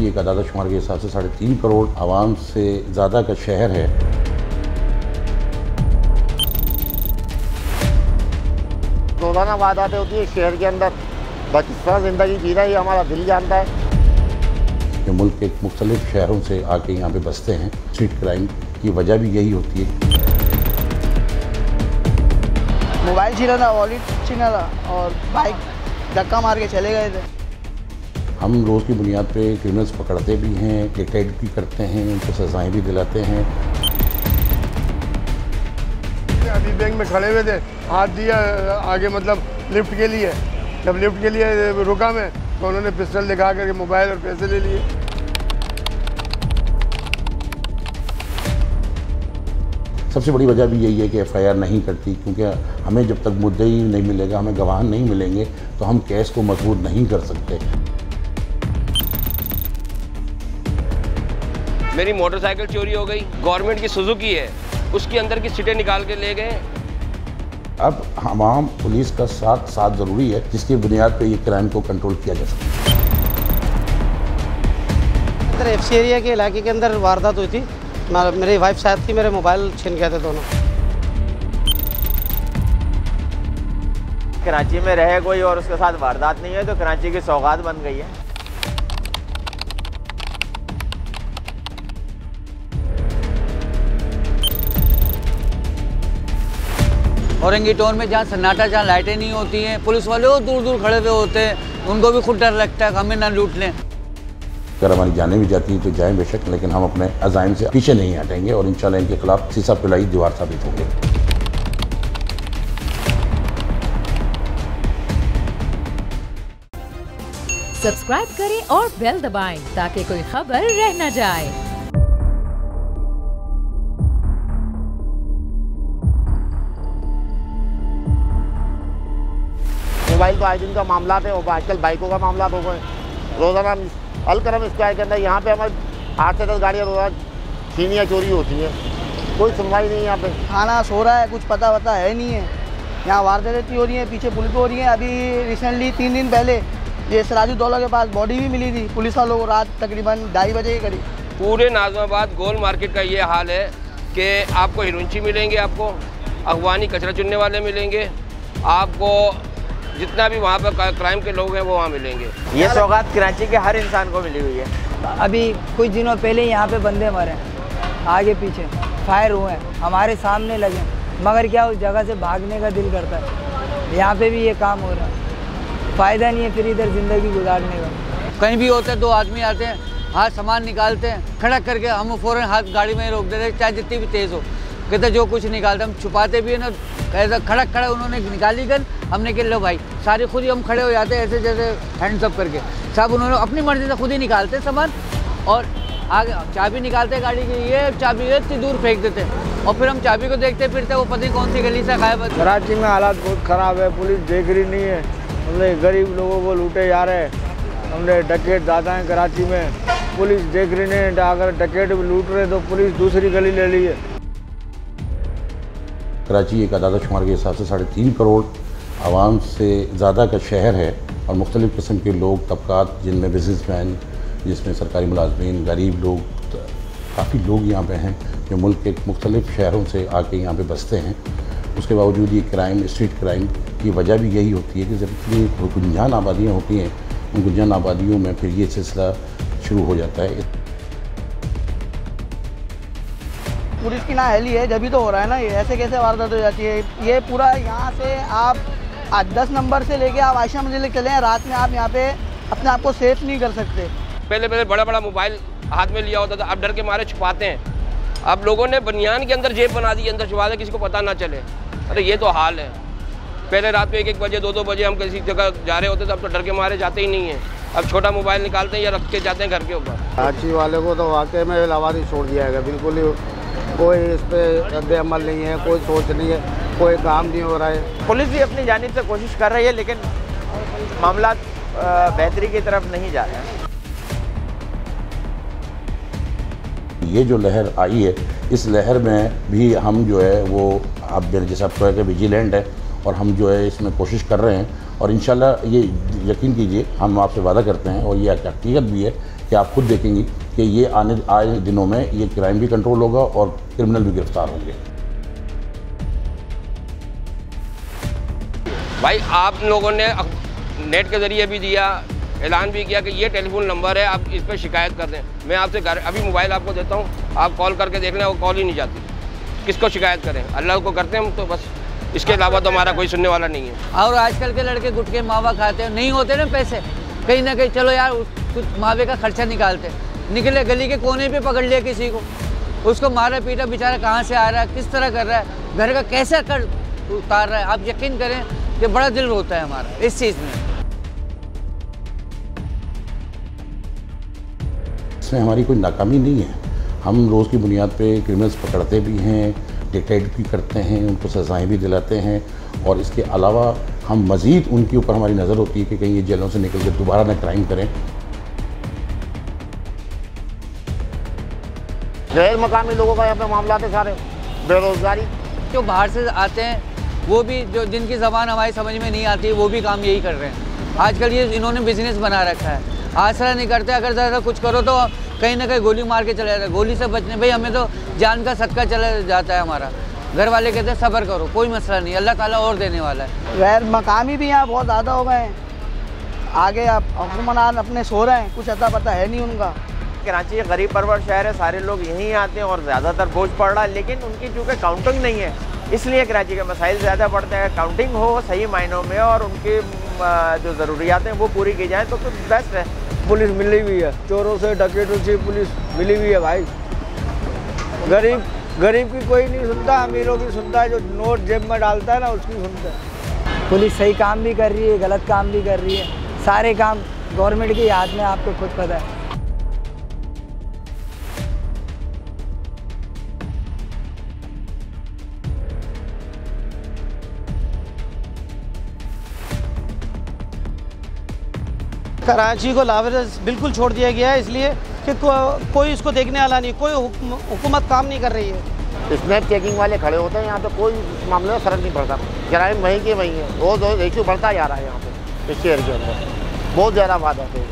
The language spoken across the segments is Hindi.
कराची एक आदादा शुमार के हिसाब से 3.5 करोड़ आवाम से ज़्यादा का शहर है। रोज़ाना वारदातें होती है शहर के अंदर, बस इस तरह ज़िंदगी जी रहा है, हमारा दिल जानता है। ये मुल्क के मुख्तलिफ शहरों से आके यहाँ पे बसते हैं। स्ट्रीट क्राइम की वजह भी यही होती है। मोबाइल छीना था, वॉलेट छीना था और बाइक धक्का मार के चले गए थे। हम रोज़ की बुनियाद पे क्रिमिनल्स पकड़ते भी हैं, डिटेक्ट भी करते हैं, उनको सजाएं भी दिलाते हैं। अभी बैंक में खड़े हुए थे, हाथ दिया आगे मतलब लिफ्ट के लिए। जब लिफ्ट के लिए रुका मैं तो उन्होंने पिस्टल दिखा करके मोबाइल और पैसे ले लिए। सबसे बड़ी वजह भी यही है कि FIR नहीं करती, क्योंकि हमें जब तक मुद्दई नहीं मिलेगा, हमें गवाह नहीं मिलेंगे तो हम केस को मजबूत नहीं कर सकते। मेरी मोटरसाइकिल चोरी हो गई, गवर्नमेंट की सुजुकी है, उसके अंदर की सीटें निकाल के ले गए। अब हमाम पुलिस का साथ ज़रूरी है, जिसकी बुनियाद पे ये क्राइम को कंट्रोल किया जा सकता है। FC एरिया के इलाके के अंदर वारदात हुई थी। मेरी वाइफ साथ थी, मेरे मोबाइल छीन गए थे दोनों। कराची में रहे कोई और उसके साथ वारदात नहीं है तो कराची की सौगात बन गई है। औरंगी टाउन में जहाँ सन्नाटा, जहाँ लाइटें नहीं होती हैं, पुलिस वाले वो दूर दूर खड़े हुए होते हैं, उनको भी खुद डर लगता है कि हमें ना लूट लें। अगर हमारी जानें भी जाती हैं तो जाएं बेशक, लेकिन हम अपने अज़ाइम से पीछे नहीं हटेंगे और इंशाल्लाह इनके खिलाफ सीसा पिलाई दीवार साबित होंगे। सब्सक्राइब करें और बेल दबाएं ताकि कोई खबर रह न जाए। मोबाइल तो आए दिन का मामला है, और आजकल बाइकों का मामला हो गए। रोज़ाना अलकरम स्क्वायर के अंदर यहाँ पे हमारे 8 से 10 गाड़ियाँ रोज़ाना छीनियाँ चोरी होती हैं, कोई सुनवाई नहीं है यहाँ पे। खाना सो रहा है, कुछ पता है नहीं है। यहाँ वारदातें हो रही हैं, पीछे पुलिस हो रही है। अभी रिसेंटली 3 दिन पहले ये सराजू दौला के पास बॉडी भी मिली थी पुलिस वालों को, रात तकरीबन 2:30 बजे के करीब। पूरे नाज़िमाबाद गोल मार्केट का ये हाल है कि आपको हिरुंची मिलेंगे, आपको अगवानी कचरा चुनने वाले मिलेंगे, आपको जितना भी वहाँ पर क्राइम के लोग हैं वो वहाँ मिलेंगे। ये सौगात कराची के हर इंसान को मिली हुई है। अभी कुछ दिनों पहले यहाँ पे बंदे मरे, आगे पीछे फायर हुए, हमारे सामने लगे, मगर क्या उस जगह से भागने का दिल करता है। यहाँ पे भी ये काम हो रहा है, फ़ायदा नहीं है फिर इधर ज़िंदगी गुजारने का। कहीं भी होता है 2 आदमी आते हैं, हाथ सामान निकालते हैं, खड़ा करके हम फ़ौरन हाथ गाड़ी में रोक देते हैं, चाहे जितनी भी तेज़ हो। कहते जो कुछ निकालते हम छुपाते भी है ना, ऐसा खड़ा उन्होंने निकाली गन, हमने कहा लो भाई, सारे खुद ही हम खड़े हो जाते हैं ऐसे जैसे हैंड्स अप करके। सब उन्होंने अपनी मर्ज़ी से खुद ही निकालते सामान और आगे चाबी निकालते गाड़ी की, ये चाबी इतनी दूर फेंक देते हैं और फिर हम चाबी को देखते फिरते वो पता नहीं कौन सी गली से गायब है। कराची में हालात बहुत ख़राब है, पुलिस देख रही नहीं है, हमने गरीब लोगों को लूटे जा रहे हैं। हमने डकैत ज़्यादा हैं कराची में, पुलिस देख रही नहीं है। अगर डकैत लूट रहे तो पुलिस दूसरी गली ले ली है। कराची एक आदादा शुमार के हिसाब से 3.5 करोड़ आवाम से ज़्यादा का शहर है और मुख्तलिफ़ किस्म के लोग, तबकात, जिनमें बिजनेसमैन, जिसमें सरकारी मुलाजमीन, गरीब लोग, काफ़ी लोग यहाँ पे हैं जो मुल्क के मुख्तलिफ़ शहरों से आके यहाँ पे बसते हैं। उसके बावजूद ये क्राइम, स्ट्रीट क्राइम की वजह भी यही होती है कि जब इतनी गुंजान आबादियाँ होती हैं, उन गुंजान आबादियों में फिर ये सिलसिला शुरू हो जाता है। पुलिस की नाअहली है जब भी तो हो रहा है ना, ये ऐसे कैसे वारदात हो जाती है। ये पूरा यहाँ से आप 10 नंबर से लेके आप आयशा मंजिल चले हैं, रात में आप यहाँ पे अपने आप को सेफ नहीं कर सकते। पहले बड़ा मोबाइल हाथ में लिया होता था, अब डर के मारे छुपाते हैं। अब लोगों ने बनियान के अंदर जेब बना दी, अंदर छुपा दे, किसी को पता ना चले। अरे ये तो हाल है। पहले रात को 1-1 बजे 2-2 बजे हम किसी जगह जा रहे होते थे, अब तो डर के मारे जाते ही नहीं है। अब छोटा मोबाइल निकालते हैं या रख के जाते हैं घर के ऊपर। कराची वाले को तो वाकई में लावारिस छोड़ दिया है, बिल्कुल ही कोई इस पर रद्द अमल नहीं है, कोई सोच नहीं है, कोई काम नहीं हो रहा है। पुलिस भी अपनी जानिब से कोशिश कर रही है लेकिन मामला बेहतरी की तरफ नहीं जा रहा है। ये जो लहर आई है, इस लहर में भी हम जो है वो अब जैसे आप कह के विजिलेंट है और हम जो है इसमें कोशिश कर रहे हैं और इंशाल्लाह ये यकीन कीजिए हम आपसे वादा करते हैं और ये हकीकत भी है कि आप खुद देखेंगे कि ये आने दिनों में ये क्राइम भी कंट्रोल होगा और क्रिमिनल भी गिरफ्तार होंगे। भाई आप लोगों ने नेट के ज़रिए भी दिया, ऐलान भी किया कि ये टेलीफोन नंबर है, आप इस पर शिकायत कर दें। मैं आपसे अभी मोबाइल आपको देता हूँ, आप कॉल करके देख लें, वो कॉल ही नहीं जाती। किसको शिकायत करें? अल्लाह को करते हैं हम तो बस, इसके अलावा तो हमारा कोई सुनने वाला नहीं है। और आजकल के लड़के गुटके मावा खाते हैं, नहीं होते ना पैसे, कहीं ना कहीं चलो यार कुछ मावे का खर्चा निकालते, निकले गली के कोने पे पकड़ लिया किसी को, उसको मारा पीटा, बेचारा कहाँ से आ रहा है, किस तरह कर रहा है, घर का कैसे कर उतार रहा है। आप यकीन करें कि बड़ा दिल रोता है हमारा इस चीज़ में। इसमें हमारी कोई नाकामी नहीं है, हम रोज़ की बुनियाद पे क्रिमिनल्स पकड़ते भी हैं, डिटेक्ट भी करते हैं, उनको सज़ाएं भी दिलाते हैं और इसके अलावा हम मज़ीद उनके ऊपर हमारी नज़र होती है कि कहीं ये जेलों से निकल के दोबारा ना क्राइम करें। गैर मकामी लोगों का यहाँ पे मामला थे सारे, बेरोजगारी। जो बाहर से आते हैं वो भी, जो जिनकी ज़बान हमारी समझ में नहीं आती वो भी काम यही कर रहे हैं। आजकल ये इन्होंने बिजनेस बना रखा है, आसरा नहीं करते, अगर ज़रा कुछ करो तो कहीं ना कहीं गोली मार के चले जाते हैं। गोली से बचने भाई हमें तो जान का सदका चला जाता है हमारा। घर वाले कहते हैं सब्र करो, कोई मसला नहीं, अल्लाह ताला और देने वाला है। गैर मकामी भी यहाँ बहुत ज़्यादा हो गए हैं, आगे आप हुक्मरान अपने सो रहे हैं, कुछ अता पता है नहीं उनका। कराची एक गरीब परवर शहर है, सारे लोग यहीं आते हैं और ज़्यादातर बोझ पड़ रहा है, लेकिन उनकी चूँकि काउंटिंग नहीं है इसलिए कराची के मसाइल ज़्यादा बढ़ते हैं। काउंटिंग हो सही मायनों में और उनकी जो ज़रूरियात हैं वो पूरी की जाए तो बेस्ट है। पुलिस मिली हुई है, चोरों से डकैतों से पुलिस मिली हुई है भाई। गरीब की कोई नहीं सुनता, अमीरों की सुनता है, जो नोट जेब में डालता है ना उसकी सुनता है। पुलिस सही काम भी कर रही है, गलत काम भी कर रही है, सारे काम गवर्नमेंट के हाथ में, आपको खुद पता है। कराची को लावारिस बिल्कुल छोड़ दिया गया है, इसलिए कि कोई इसको देखने वाला नहीं, कोई हुकूमत काम नहीं कर रही है। स्नैप चेकिंग वाले खड़े होते हैं यहाँ पे, कोई इस मामले में फर्क नहीं पड़ता। क्राइम वहीं के वहीं है, रोज़ रेशो बढ़ता जा रहा है यहाँ पे इस शहर के अंदर, बहुत ज़्यादा वादा है,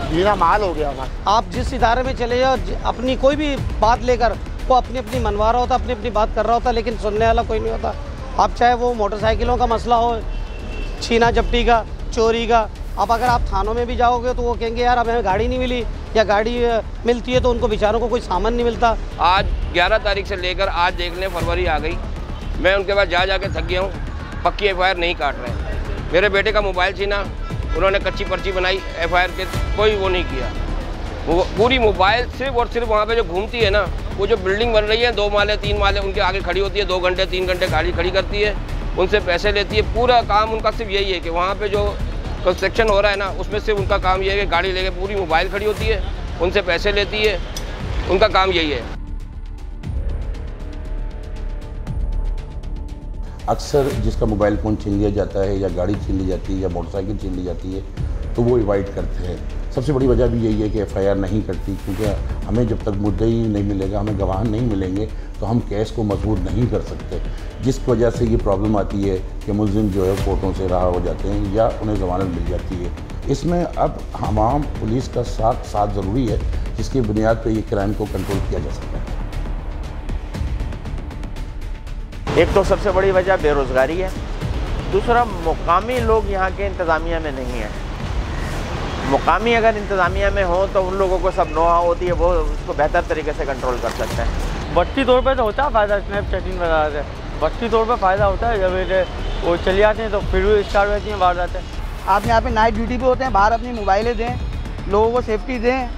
जीना माल हो गया हमारा। आप जिस इदारे में चले जाओ, अपनी कोई भी बात लेकर वो अपनी अपनी मनवा रहा होता, अपनी अपनी बात कर रहा होता, लेकिन सुनने वाला कोई नहीं होता। आप चाहे वो मोटरसाइकिलों का मसला हो, छीना झपटी का, चोरी का, अब अगर आप थानों में भी जाओगे तो वो कहेंगे यार हमें गाड़ी नहीं मिली, या गाड़ी मिलती है तो उनको बेचारों को कोई सामान नहीं मिलता। आज 11 तारीख से लेकर आज देख लें फरवरी आ गई, मैं उनके पास जा के थक गया हूँ, पक्की FIR नहीं काट रहे। मेरे बेटे का मोबाइल छीना, उन्होंने कच्ची पर्ची बनाई, FIR के कोई वो नहीं किया। वो पूरी मोबाइल सिर्फ और सिर्फ वहाँ पे जो घूमती है ना, वो जो बिल्डिंग बन रही है 2 माले 3 माले, उनके आगे खड़ी होती है, 2 घंटे 3 घंटे गाड़ी खड़ी करती है, उनसे पैसे लेती है। पूरा काम उनका सिर्फ यही है कि वहाँ पे जो कंस्ट्रक्शन हो रहा है ना, उसमें सिर्फ उनका काम ये है कि गाड़ी लेके पूरी मोबाइल खड़ी होती है, उनसे पैसे लेती है, उनका काम यही है। अक्सर जिसका मोबाइल फ़ोन छीन लिया जाता है या गाड़ी छीन ली जाती है या मोटरसाइकिल छीन ली जाती है तो वो अवॉइड करते हैं। सबसे बड़ी वजह भी यही है कि FIR नहीं करती, क्योंकि हमें जब तक मुद्दई नहीं मिलेगा, हमें गवाह नहीं मिलेंगे तो हम केस को मजबूत नहीं कर सकते, जिस वजह से ये प्रॉब्लम आती है कि मुलजिम जो है कोर्टों से रहा हो जाते हैं या उन्हें ज़मानत मिल जाती है। इसमें अब हमाम पुलिस का साथ ज़रूरी है, जिसकी बुनियाद पर ये क्राइम को कंट्रोल किया जा सकता है। एक तो सबसे बड़ी वजह बेरोज़गारी है, दूसरा मुकामी लोग यहाँ के इंतज़ामिया में नहीं है। मुकामी अगर इंतज़ामिया में हो तो उन लोगों को सब नोहा होती है, वो उसको बेहतर तरीके से कंट्रोल कर सकते हैं। बट्टी तौर पे तो होता है फ़ायदा, स्नैप चैटिंग वगैरह से बट्टी तौर पे फ़ायदा होता है। जब वो चले जाते हैं तो फिर भी स्टार्ट होती हैं वारदातें। आप यहाँ पे नाइट ड्यूटी पे होते हैं, बाहर अपनी मोबाइलें दें, लोगों को सेफ्टी दें,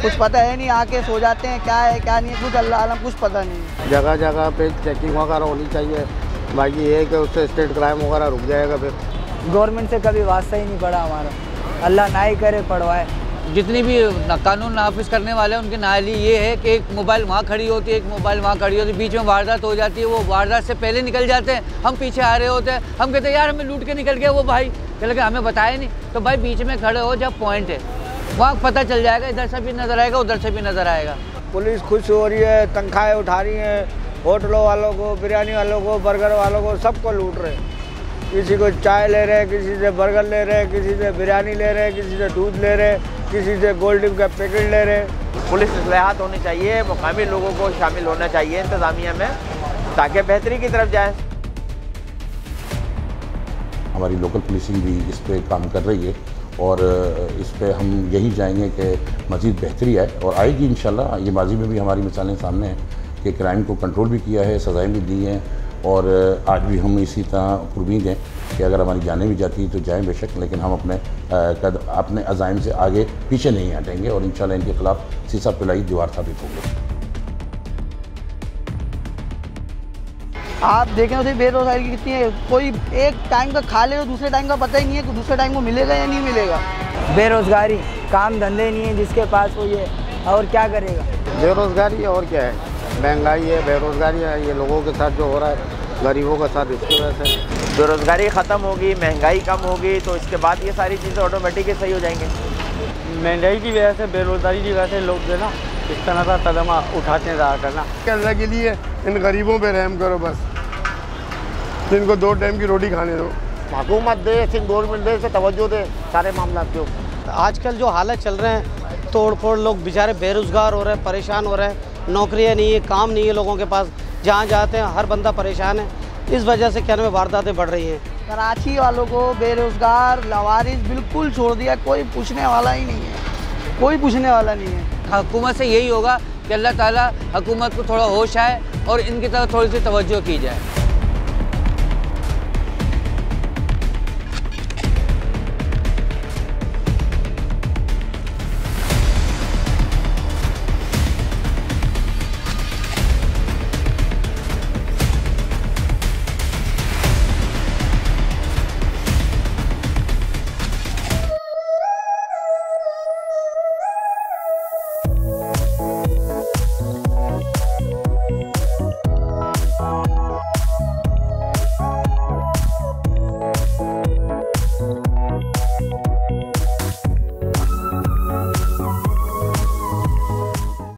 कुछ पता है नहीं, आके सो जाते हैं, क्या है क्या नहीं है, कुछ अल्लाह आलम कुछ पता नहीं। जगह जगह पे चेकिंग वगैरह होनी चाहिए, बाकी ये है कि उससे स्टेट क्राइम वगैरह रुक जाएगा। फिर गवर्नमेंट से कभी वास्ता ही नहीं पड़ा हमारा, अल्लाह ना ही करे पड़वाए। जितनी भी कानून नाफिज करने वाले हैं उनकी नाली ये है कि एक मोबाइल वहाँ खड़ी होती है, एक मोबाइल वहाँ खड़ी होती है, बीच में वारदात हो जाती है, वो वारदात से पहले निकल जाते हैं, हम पीछे आ रहे होते हैं, हम कहते हैं यार हमें लूट के निकल गया वो भाई, कहते कि हमें बताया नहीं। तो भाई बीच में खड़े हो, जब पॉइंट है वहाँ पता चल जाएगा, इधर से भी नज़र आएगा उधर से भी नज़र आएगा। पुलिस खुश हो रही है, तनख्वाहें उठा रही हैं, होटलों वालों को, बिरयानी वालों को, बर्गर वालों को, सबको लूट रहे हैं। किसी को चाय ले रहे हैं, किसी से बर्गर ले रहे हैं, किसी से बिरयानी ले रहे हैं, किसी से दूध ले रहे हैं, किसी से कोल्ड ड्रिंक का पैकेट ले रहे हैं। पुलिस इस्लाहात होनी चाहिए, मुकामी लोगों को शामिल होना चाहिए इंतज़ामिया में ताकि बेहतरी की तरफ जाए। हमारी लोकल पुलिसिंग भी इस पर काम कर रही है और इस पर हम यही चाहेंगे कि मज़ीद बेहतरी आए और आएगी इंशाल्लाह। ये माजी में भी हमारी मिसालें सामने हैं कि क्राइम को कंट्रोल भी किया है, सज़ाएँ भी दी हैं और आज भी हम इसी तरह पुरउम्मीद हैं कि अगर हमारी जानें भी जाती तो जाएँ बेशक, लेकिन हम अपने अज़ाइम से आगे पीछे नहीं हटेंगे और इंशाल्लाह इनके ख़िलाफ़ सीसा पिलाई दीवार साबित होंगे। आप देखें उसे बेरोजगारी की कितनी है, कोई एक टाइम का खा ले तो दूसरे टाइम का पता ही नहीं है कि दूसरे टाइम को मिलेगा या नहीं मिलेगा। बेरोजगारी, काम धंधे नहीं है जिसके पास वो ये और क्या करेगा। बेरोजगारी और क्या है, महंगाई है, बेरोजगारी है, ये लोगों के साथ जो हो रहा है गरीबों के साथ, इसकी वजह से बेरोजगारी ख़त्म होगी, महंगाई कम होगी तो इसके बाद ये सारी चीज़ें ऑटोमेटिक ही सही हो जाएंगी। महंगाई की वजह से, बेरोजगारी की वजह से लोग जो है ना इस तरह का कदम उठाते रहा करना। अल्लाह के लिए इन गरीबों पे रहम करो बस, जिनको 2 टाइम की रोटी खाने दो। हुकूमत दे, सिंह गवर्नमेंट दे, से तवज्जो दे सारे मामला के ऊपर। आजकल जो हालत चल रहे हैं, तोड़ फोड़, लोग बेचारे बेरोज़गार हो रहे हैं, परेशान हो रहे हैं, नौकरियां नहीं है, काम नहीं है लोगों के पास, जहाँ जाते हैं हर बंदा परेशान है। इस वजह से क्या नाम है वारदातें बढ़ रही हैं। कराची वालों को बेरोज़गार लवारिस बिल्कुल छोड़ दिया, कोई पूछने वाला ही नहीं है, कोई पूछने वाला नहीं है। हुकूमत से यही होगा कि अल्लाह ताला हुकूमत को थोड़ा होश आए और इनकी तरफ थोड़ी सी तवज्जो की जाए।